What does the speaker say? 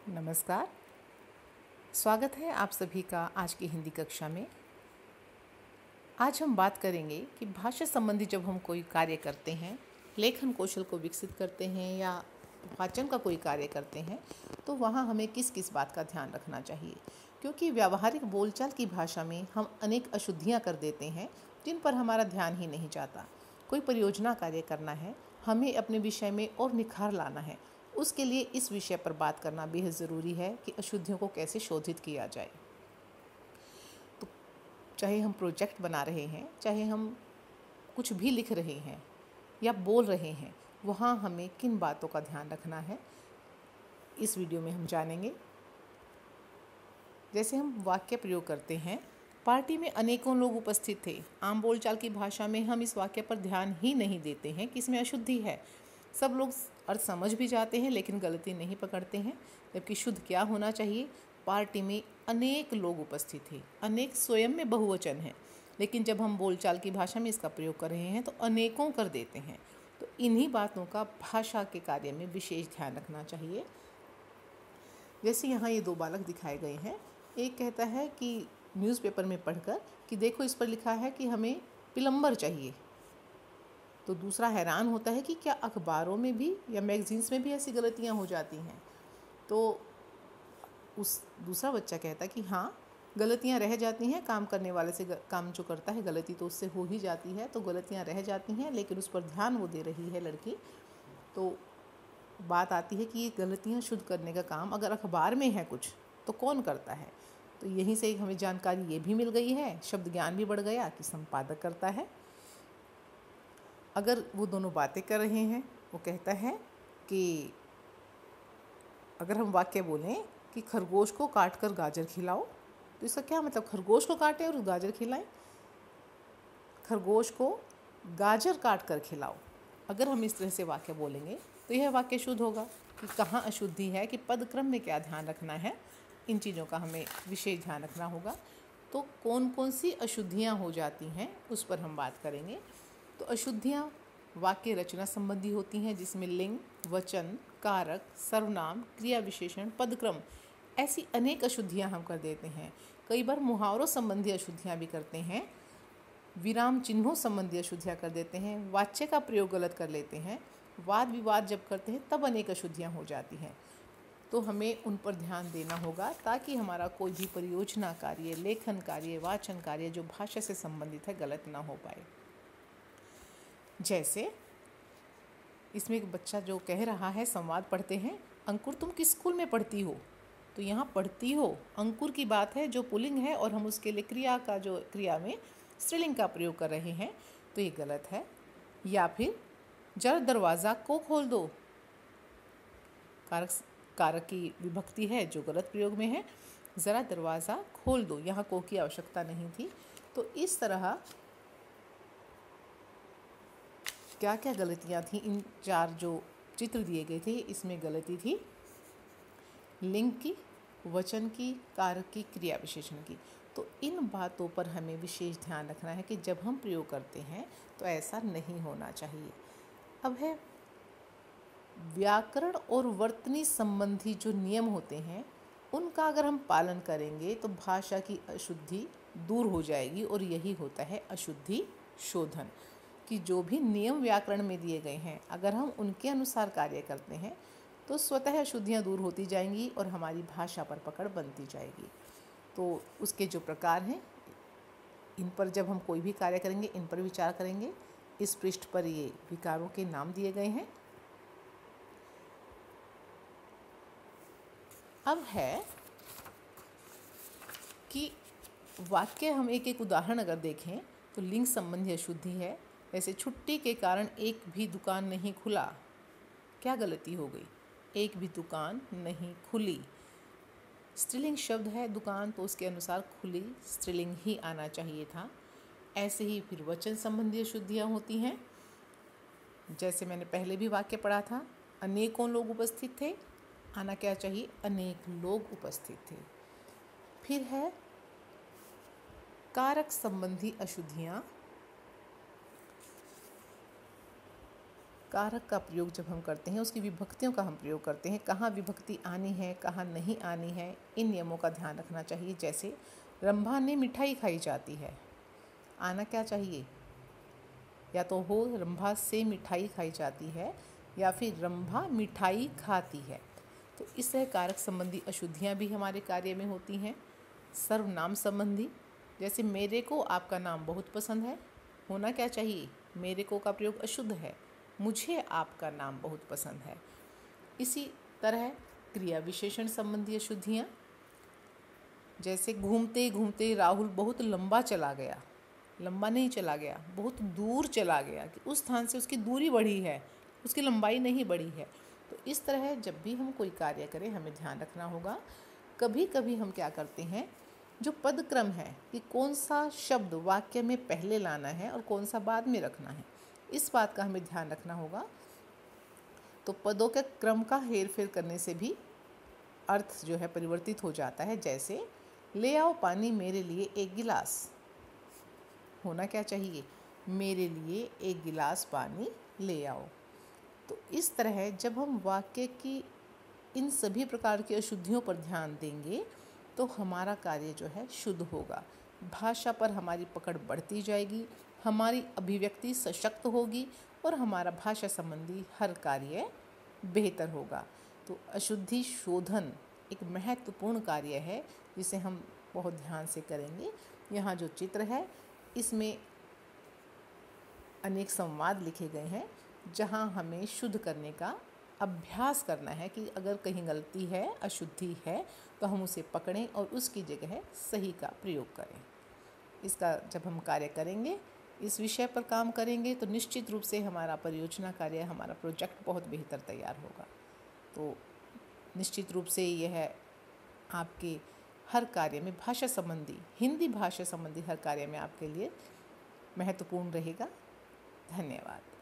नमस्कार। स्वागत है आप सभी का आज की हिंदी कक्षा में। आज हम बात करेंगे कि भाषा संबंधी जब हम कोई कार्य करते हैं, लेखन कौशल को विकसित करते हैं या वाचन का कोई कार्य करते हैं, तो वहाँ हमें किस किस बात का ध्यान रखना चाहिए। क्योंकि व्यावहारिक बोलचाल की भाषा में हम अनेक अशुद्धियाँ कर देते हैं जिन पर हमारा ध्यान ही नहीं जाता। कोई परियोजना कार्य करना है, हमें अपने विषय में और निखार लाना है, उसके लिए इस विषय पर बात करना बेहद ज़रूरी है कि अशुद्धियों को कैसे शोधित किया जाए। तो चाहे हम प्रोजेक्ट बना रहे हैं, चाहे हम कुछ भी लिख रहे हैं या बोल रहे हैं, वहाँ हमें किन बातों का ध्यान रखना है, इस वीडियो में हम जानेंगे। जैसे हम वाक्य प्रयोग करते हैं, पार्टी में अनेकों लोग उपस्थित थे। आम बोलचाल की भाषा में हम इस वाक्य पर ध्यान ही नहीं देते हैं कि इसमें अशुद्धि है। सब लोग अर्थ समझ भी जाते हैं लेकिन गलती नहीं पकड़ते हैं। जबकि शुद्ध क्या होना चाहिए? पार्टी में अनेक लोग उपस्थित थे। अनेक स्वयं में बहुवचन है, लेकिन जब हम बोलचाल की भाषा में इसका प्रयोग कर रहे हैं तो अनेकों कर देते हैं। तो इन्हीं बातों का भाषा के कार्य में विशेष ध्यान रखना चाहिए। जैसे यहाँ ये दो बालक दिखाए गए हैं। एक कहता है कि न्यूज़पेपर में पढ़कर कि देखो इस पर लिखा है कि हमें प्लम्बर चाहिए। तो दूसरा हैरान होता है कि क्या अखबारों में भी या मैगजीन्स में भी ऐसी गलतियाँ हो जाती हैं। तो उस दूसरा बच्चा कहता है कि हाँ, गलतियाँ रह जाती हैं। काम करने वाले से काम जो करता है, गलती तो उससे हो ही जाती है, तो गलतियाँ रह जाती हैं, लेकिन उस पर ध्यान वो दे रही है लड़की। तो बात आती है कि ये गलतियाँ शुद्ध करने का काम अगर अखबार में है कुछ, तो कौन करता है। तो यहीं से हमें जानकारी ये भी मिल गई है, शब्द ज्ञान भी बढ़ गया कि संपादक करता है। अगर वो दोनों बातें कर रहे हैं, वो कहता है कि अगर हम वाक्य बोलें कि खरगोश को काट कर गाजर खिलाओ, तो इसका क्या मतलब? खरगोश को काटें और गाजर खिलाएं? खरगोश को गाजर काट कर खिलाओ। अगर हम इस तरह से वाक्य बोलेंगे तो यह वाक्य शुद्ध होगा। कि कहाँ अशुद्धि है, कि पदक्रम में क्या ध्यान रखना है, इन चीज़ों का हमें विशेष ध्यान रखना होगा। तो कौन कौन सी अशुद्धियाँ हो जाती हैं उस पर हम बात करेंगे। तो अशुद्धियाँ वाक्य रचना संबंधी होती हैं, जिसमें लिंग, वचन, कारक, सर्वनाम, क्रिया विशेषण, पदक्रम, ऐसी अनेक अशुद्धियाँ हम कर देते हैं। कई बार मुहावरों संबंधी अशुद्धियाँ भी करते हैं, विराम चिन्हों संबंधी अशुद्धियाँ कर देते हैं, वाच्य का प्रयोग गलत कर लेते हैं, वाद विवाद जब करते हैं तब अनेक अशुद्धियाँ हो जाती हैं। तो हमें उन पर ध्यान देना होगा ताकि हमारा कोई भी परियोजना कार्य, लेखन कार्य, वाचन कार्य जो भाषा से संबंधित है, गलत ना हो पाए। जैसे इसमें एक बच्चा जो कह रहा है, संवाद पढ़ते हैं, अंकुर तुम किस स्कूल में पढ़ती हो। तो यहाँ पढ़ती हो अंकुर की बात है जो पुल्लिंग है, और हम उसके लिए क्रिया में स्त्रीलिंग का प्रयोग कर रहे हैं, तो ये गलत है। या फिर जरा दरवाज़ा को खोल दो, कारक की विभक्ति है जो गलत प्रयोग में है। ज़रा दरवाज़ा खोल दो, यहाँ को की आवश्यकता नहीं थी। तो इस तरह क्या क्या गलतियाँ थी, इन चार जो चित्र दिए गए थे इसमें गलती थी लिंग की, वचन की, कारक की, क्रिया विशेषण की। तो इन बातों पर हमें विशेष ध्यान रखना है कि जब हम प्रयोग करते हैं तो ऐसा नहीं होना चाहिए। अब है व्याकरण और वर्तनी संबंधी जो नियम होते हैं, उनका अगर हम पालन करेंगे तो भाषा की अशुद्धि दूर हो जाएगी, और यही होता है अशुद्धि शोधन। कि जो भी नियम व्याकरण में दिए गए हैं, अगर हम उनके अनुसार कार्य करते हैं तो स्वतः अशुद्धियाँ दूर होती जाएंगी और हमारी भाषा पर पकड़ बनती जाएगी। तो उसके जो प्रकार हैं, इन पर जब हम कोई भी कार्य करेंगे इन पर विचार करेंगे। इस पृष्ठ पर ये विकारों के नाम दिए गए हैं। अब है कि वाक्य हम एक एक उदाहरण अगर देखें तो लिंग संबंधी अशुद्धि है। जैसे छुट्टी के कारण एक भी दुकान नहीं खुला, क्या गलती हो गई? एक भी दुकान नहीं खुली। स्त्रीलिंग शब्द है दुकान, तो उसके अनुसार खुली स्त्रीलिंग ही आना चाहिए था। ऐसे ही फिर वचन संबंधी अशुद्धियाँ होती हैं। जैसे मैंने पहले भी वाक्य पढ़ा था, अनेकों लोग उपस्थित थे, आना क्या चाहिए? अनेक लोग उपस्थित थे। फिर है कारक संबंधी अशुद्धियाँ। कारक का प्रयोग जब हम करते हैं, उसकी विभक्तियों का हम प्रयोग करते हैं, कहाँ विभक्ति आनी है, कहाँ नहीं आनी है, इन नियमों का ध्यान रखना चाहिए। जैसे रंभा ने मिठाई खाई जाती है, आना क्या चाहिए? या तो हो रंभा से मिठाई खाई जाती है या फिर रंभा मिठाई खाती है। तो इस तरह कारक संबंधी अशुद्धियाँ भी हमारे कार्य में होती हैं। सर्वनाम संबंधी, जैसे मेरे को आपका नाम बहुत पसंद है, होना क्या चाहिए? मेरे को का प्रयोग अशुद्ध है, मुझे आपका नाम बहुत पसंद है। इसी तरह क्रिया विशेषण संबंधी अशुद्धियाँ, जैसे घूमते घूमते राहुल बहुत लंबा चला गया, लंबा नहीं चला गया, बहुत दूर चला गया, कि उस स्थान से उसकी दूरी बढ़ी है, उसकी लंबाई नहीं बढ़ी है। तो इस तरह जब भी हम कोई कार्य करें हमें ध्यान रखना होगा। कभी कभी हम क्या करते हैं, जो पद क्रम है कि कौन सा शब्द वाक्य में पहले लाना है और कौन सा बाद में रखना है, इस बात का हमें ध्यान रखना होगा। तो पदों के क्रम का हेर फेर करने से भी अर्थ जो है परिवर्तित हो जाता है। जैसे ले आओ पानी मेरे लिए एक गिलास, होना क्या चाहिए? मेरे लिए एक गिलास पानी ले आओ। तो इस तरह जब हम वाक्य की इन सभी प्रकार की अशुद्धियों पर ध्यान देंगे तो हमारा कार्य जो है शुद्ध होगा, भाषा पर हमारी पकड़ बढ़ती जाएगी, हमारी अभिव्यक्ति सशक्त होगी और हमारा भाषा संबंधी हर कार्य बेहतर होगा। तो अशुद्धि शोधन एक महत्वपूर्ण कार्य है जिसे हम बहुत ध्यान से करेंगे। यहाँ जो चित्र है इसमें अनेक संवाद लिखे गए हैं जहाँ हमें शुद्ध करने का अभ्यास करना है कि अगर कहीं गलती है, अशुद्धि है, तो हम उसे पकड़ें और उसकी जगह सही का प्रयोग करें। इसका जब हम कार्य करेंगे, इस विषय पर काम करेंगे, तो निश्चित रूप से हमारा परियोजना कार्य, हमारा प्रोजेक्ट बहुत बेहतर तैयार होगा। तो निश्चित रूप से यह आपके हर कार्य में भाषा संबंधी, हिंदी भाषा संबंधी हर कार्य में आपके लिए महत्वपूर्ण रहेगा। धन्यवाद।